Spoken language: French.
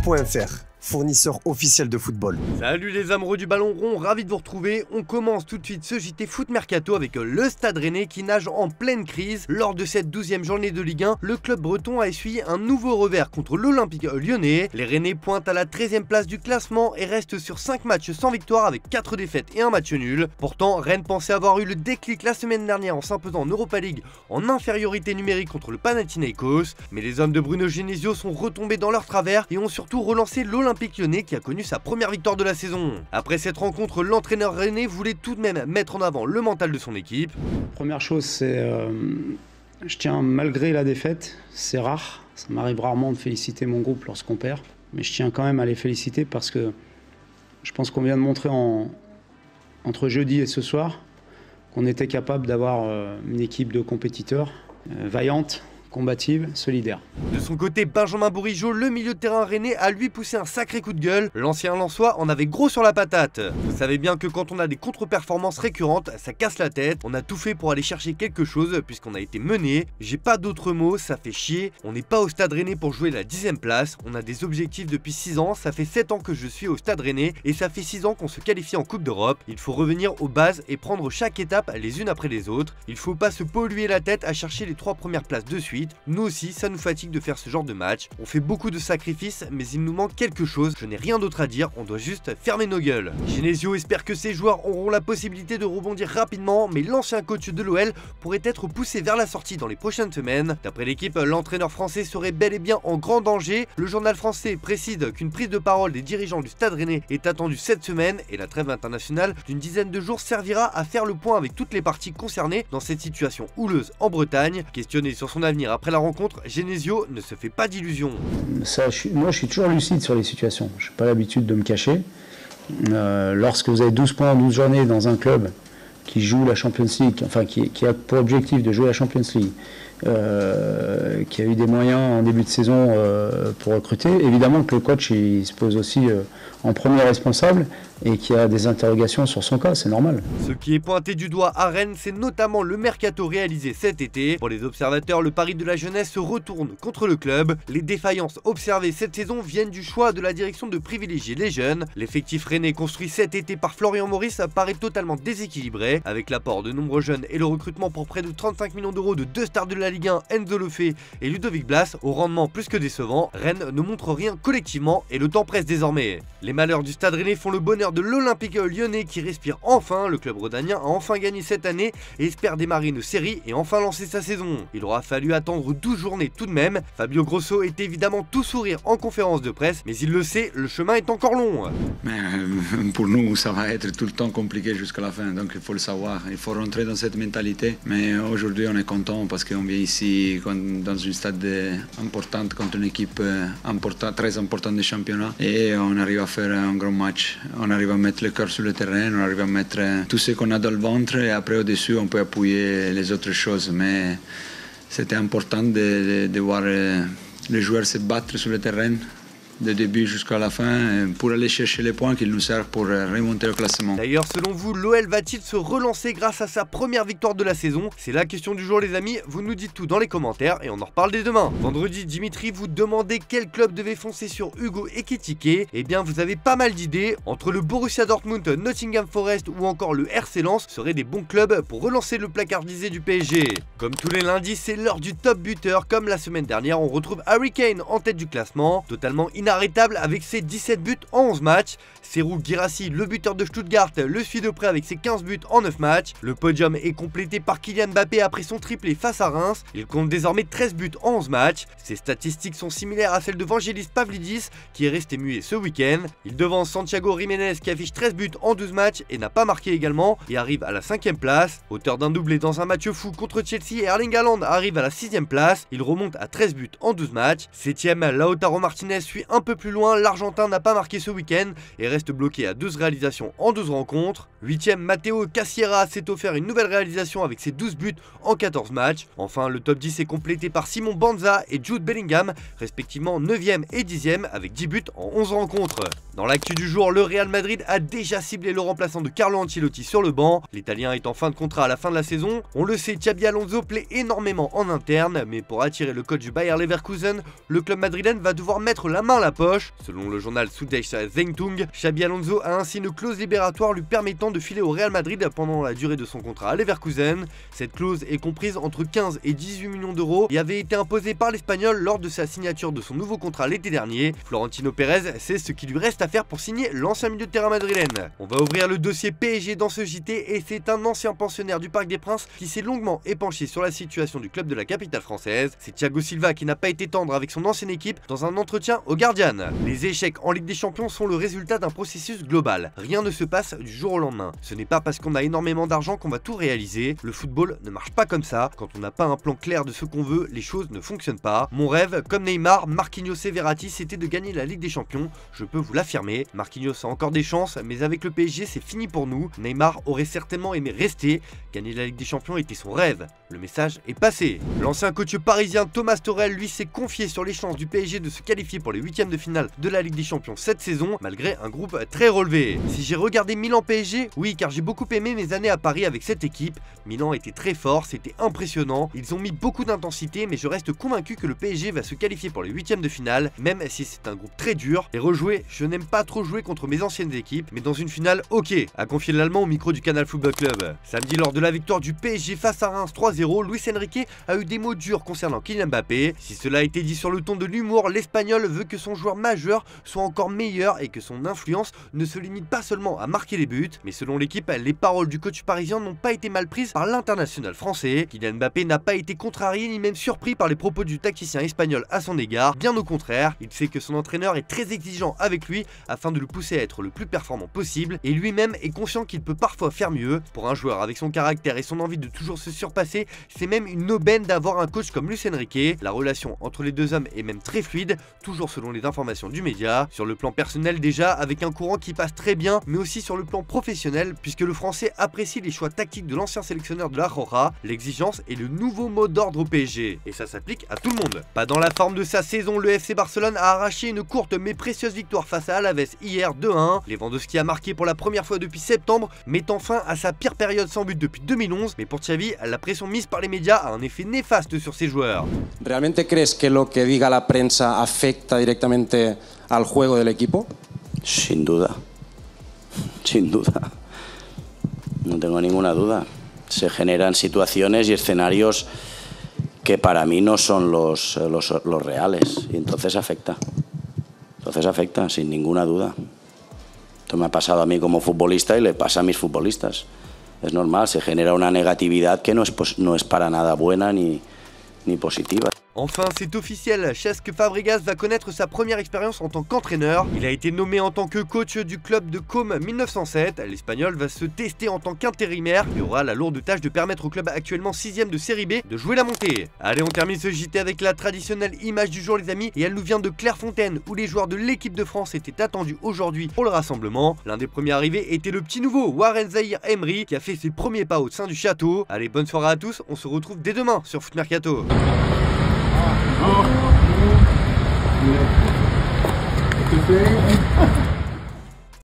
Rennais.fr, fournisseur officiel de football. Salut les amoureux du ballon rond, ravi de vous retrouver. On commence tout de suite ce JT Foot Mercato avec le Stade Rennais qui nage en pleine crise. Lors de cette 12e journée de Ligue 1, le club breton a essuyé un nouveau revers contre l'Olympique lyonnais. Les Rennais pointent à la 13e place du classement et restent sur 5 matchs sans victoire avec 4 défaites et un match nul. Pourtant, Rennes pensait avoir eu le déclic la semaine dernière en s'imposant en Europa League en infériorité numérique contre le Panathinaikos. Mais les hommes de Bruno Genesio sont retombés dans leur travers et ont surtout relancé l'Olympique lyonnais qui a connu sa première victoire de la saison. Après cette rencontre, l'entraîneur rennais voulait tout de même mettre en avant le mental de son équipe. Première chose, c'est je tiens, malgré la défaite, c'est rare, ça m'arrive rarement de féliciter mon groupe lorsqu'on perd, mais je tiens quand même à les féliciter parce que je pense qu'on vient de montrer entre jeudi et ce soir qu'on était capable d'avoir une équipe de compétiteurs vaillante, combative, solidaire. De son côté, Benjamin Bourigeaud, le milieu de terrain rennais, a lui poussé un sacré coup de gueule. L'ancien Lensois en avait gros sur la patate. Vous savez bien que quand on a des contre-performances récurrentes, ça casse la tête. On a tout fait pour aller chercher quelque chose puisqu'on a été mené. J'ai pas d'autres mots, ça fait chier. On n'est pas au Stade Rennais pour jouer la 10e place. On a des objectifs depuis 6 ans. Ça fait 7 ans que je suis au Stade Rennais et ça fait 6 ans qu'on se qualifie en Coupe d'Europe. Il faut revenir aux bases et prendre chaque étape les unes après les autres. Il faut pas se polluer la tête à chercher les 3 premières places de suite. Nous aussi, ça nous fatigue de faire ce genre de match. On fait beaucoup de sacrifices, mais il nous manque quelque chose. Je n'ai rien d'autre à dire, on doit juste fermer nos gueules. Genesio espère que ses joueurs auront la possibilité de rebondir rapidement, mais l'ancien coach de l'OL pourrait être poussé vers la sortie dans les prochaines semaines. D'après l'équipe, l'entraîneur français serait bel et bien en grand danger. Le journal français précise qu'une prise de parole des dirigeants du Stade Rennais est attendue cette semaine et la trêve internationale d'une dizaine de jours servira à faire le point avec toutes les parties concernées dans cette situation houleuse en Bretagne. Questionné sur son avenir après la rencontre, Genesio ne se fait pas d'illusions. Moi, je suis toujours lucide sur les situations. Je n'ai pas l'habitude de me cacher. Lorsque vous avez 12 points en 12 journées dans un club qui joue la Champions League, enfin qui a pour objectif de jouer la Champions League, qui a eu des moyens en début de saison pour recruter, évidemment que le coach il se pose aussi en premier responsable et qu'il y a des interrogations sur son cas, c'est normal. Ce qui est pointé du doigt à Rennes, c'est notamment le mercato réalisé cet été. Pour les observateurs, le pari de la jeunesse se retourne contre le club. Les défaillances observées cette saison viennent du choix de la direction de privilégier les jeunes. L'effectif rennais construit cet été par Florian Maurice paraît totalement déséquilibré. Avec l'apport de nombreux jeunes et le recrutement pour près de 35 millions d'euros de 2 stars de la Ligue 1, Enzo Lefebvre et Ludovic Blas, au rendement plus que décevant, Rennes ne montre rien collectivement et le temps presse désormais. Les malheurs du Stade Rennais font le bonheur de l'Olympique lyonnais qui respire enfin. Le club rhodanien a enfin gagné cette année et espère démarrer une série et enfin lancer sa saison. Il aura fallu attendre 12 journées tout de même. Fabio Grosso est évidemment tout sourire en conférence de presse, mais il le sait, le chemin est encore long. Mais pour nous, ça va être tout le temps compliqué jusqu'à la fin, donc il faut le savoir. Il faut rentrer dans cette mentalité. Mais aujourd'hui, on est content parce qu'on vient ici dans une stade importante contre une équipe très importante du championnat et on arrive à faire un grand match. On arrive à mettre le cœur sur le terrain, on arrive à mettre tout ce qu'on a dans le ventre et après au-dessus, on peut appuyer les autres choses. Mais c'était important de voir les joueurs se battre sur le terrain de début jusqu'à la fin pour aller chercher les points qui nous servent pour remonter le classement. D'ailleurs, selon vous, l'OL va-t-il se relancer grâce à sa première victoire de la saison? C'est la question du jour les amis, vous nous dites tout dans les commentaires et on en reparle dès demain. Vendredi, Dimitri vous demandait quel club devait foncer sur Hugo Ekitike. Eh bien vous avez pas mal d'idées, entre le Borussia Dortmund, Nottingham Forest ou encore le RC Lens seraient des bons clubs pour relancer le placardisé du PSG. Comme tous les lundis, c'est l'heure du top buteur. Comme la semaine dernière, on retrouve Harry Kane en tête du classement, totalement inarrêtable avec ses 17 buts en 11 matchs. Serhou Guirassy, le buteur de Stuttgart, le suit de près avec ses 15 buts en 9 matchs. Le podium est complété par Kylian Mbappé après son triplé face à Reims. Il compte désormais 13 buts en 11 matchs. Ses statistiques sont similaires à celles de Vangelis Pavlidis qui est resté muet ce week-end. Il devance Santiago Jiménez qui affiche 13 buts en 12 matchs et n'a pas marqué également et arrive à la 5e place. Auteur d'un doublé dans un match fou contre Chelsea, Erling Haaland arrive à la 6e place. Il remonte à 13 buts en 12 matchs. 7e, Lautaro Martinez suit un peu plus loin. L'Argentin n'a pas marqué ce week-end et reste bloqué à 12 réalisations en 12 rencontres. 8e, Matteo Cassiera s'est offert une nouvelle réalisation avec ses 12 buts en 14 matchs. Enfin, le top 10 est complété par Simon Banza et Jude Bellingham, respectivement 9e et 10e avec 10 buts en 11 rencontres. Dans l'actu du jour, le Real Madrid a déjà ciblé le remplaçant de Carlo Ancelotti sur le banc. L'Italien est en fin de contrat à la fin de la saison. On le sait, Xabi Alonso plaît énormément en interne, mais pour attirer le coach du Bayer Leverkusen, le club madrilène va devoir mettre la main à la la poche. Selon le journal Süddeutsche Zeitung, Xabi Alonso a ainsi une clause libératoire lui permettant de filer au Real Madrid pendant la durée de son contrat à Leverkusen. Cette clause est comprise entre 15 et 18 millions d'euros et avait été imposée par l'Espagnol lors de sa signature de son nouveau contrat l'été dernier. Florentino Pérez sait ce qu'il lui reste à faire pour signer l'ancien milieu de terrain madrilène. On va ouvrir le dossier PSG dans ce JT et c'est un ancien pensionnaire du Parc des Princes qui s'est longuement épanché sur la situation du club de la capitale française. C'est Thiago Silva qui n'a pas été tendre avec son ancienne équipe dans un entretien au Guardian. Les échecs en Ligue des Champions sont le résultat d'un processus global. Rien ne se passe du jour au lendemain. Ce n'est pas parce qu'on a énormément d'argent qu'on va tout réaliser. Le football ne marche pas comme ça. Quand on n'a pas un plan clair de ce qu'on veut, les choses ne fonctionnent pas. Mon rêve, comme Neymar, Marquinhos et Verratti, c'était de gagner la Ligue des Champions. Je peux vous l'affirmer. Marquinhos a encore des chances, mais avec le PSG, c'est fini pour nous. Neymar aurait certainement aimé rester. Gagner la Ligue des Champions était son rêve. Le message est passé. L'ancien coach parisien Thomas Tuchel, lui, s'est confié sur les chances du PSG de se qualifier pour les huitièmes de finale de la Ligue des Champions cette saison, malgré un groupe très relevé. Si j'ai regardé Milan PSG, oui, car j'ai beaucoup aimé mes années à Paris avec cette équipe. Milan était très fort, c'était impressionnant. Ils ont mis beaucoup d'intensité, mais je reste convaincu que le PSG va se qualifier pour les huitièmes de finale, même si c'est un groupe très dur. Et rejouer, je n'aime pas trop jouer contre mes anciennes équipes, mais dans une finale, ok, a confié l'Allemand au micro du Canal Football Club. Samedi, lors de la victoire du PSG face à Reims 3-0, Luis Enrique a eu des mots durs concernant Kylian Mbappé. Si cela a été dit sur le ton de l'humour, l'Espagnol veut que son joueur majeur soit encore meilleur et que son influence ne se limite pas seulement à marquer les buts. Mais selon l'équipe, les paroles du coach parisien n'ont pas été mal prises par l'international français. Kylian Mbappé n'a pas été contrarié ni même surpris par les propos du tacticien espagnol à son égard. Bien au contraire, il sait que son entraîneur est très exigeant avec lui afin de le pousser à être le plus performant possible et lui-même est conscient qu'il peut parfois faire mieux. Pour un joueur avec son caractère et son envie de toujours se surpasser, c'est même une aubaine d'avoir un coach comme Luis Enrique. La relation entre les deux hommes est même très fluide, toujours selon les informations du média. Sur le plan personnel déjà, avec un courant qui passe très bien, mais aussi sur le plan professionnel, puisque le français apprécie les choix tactiques de l'ancien sélectionneur de la Roja. L'exigence est le nouveau mot d'ordre au PSG, et ça s'applique à tout le monde. Pas dans la forme de sa saison, le FC Barcelone a arraché une courte mais précieuse victoire face à Alaves hier 2-1. Lewandowski a marqué pour la première fois depuis septembre, mettant fin à sa pire période sans but depuis 2011, mais pour Xavi, la pression mise par les médias a un effet néfaste sur ses joueurs. ¿Realmente crees que lo que diga la prensa afecta directamente al juego del equipo? Sin duda, sin duda. No tengo ninguna duda. Se generan situaciones y escenarios que para mí no son los reales y entonces afecta. Entonces afecta, sin ninguna duda. Esto me ha pasado a mí como futbolista y le pasa a mis futbolistas. Es normal, se genera una negatividad que no es para nada buena ni positiva. Enfin, c'est officiel, Cesc Fabregas va connaître sa première expérience en tant qu'entraîneur. Il a été nommé en tant que coach du club de Côme 1907. L'Espagnol va se tester en tant qu'intérimaire et aura la lourde tâche de permettre au club actuellement 6ème de série B de jouer la montée. Allez, on termine ce JT avec la traditionnelle image du jour les amis, et elle nous vient de Clairefontaine où les joueurs de l'équipe de France étaient attendus aujourd'hui pour le rassemblement. L'un des premiers arrivés était le petit nouveau Warren Zahir Emery qui a fait ses premiers pas au sein du château. Allez, bonne soirée à tous, on se retrouve dès demain sur Foot Mercato. Oh.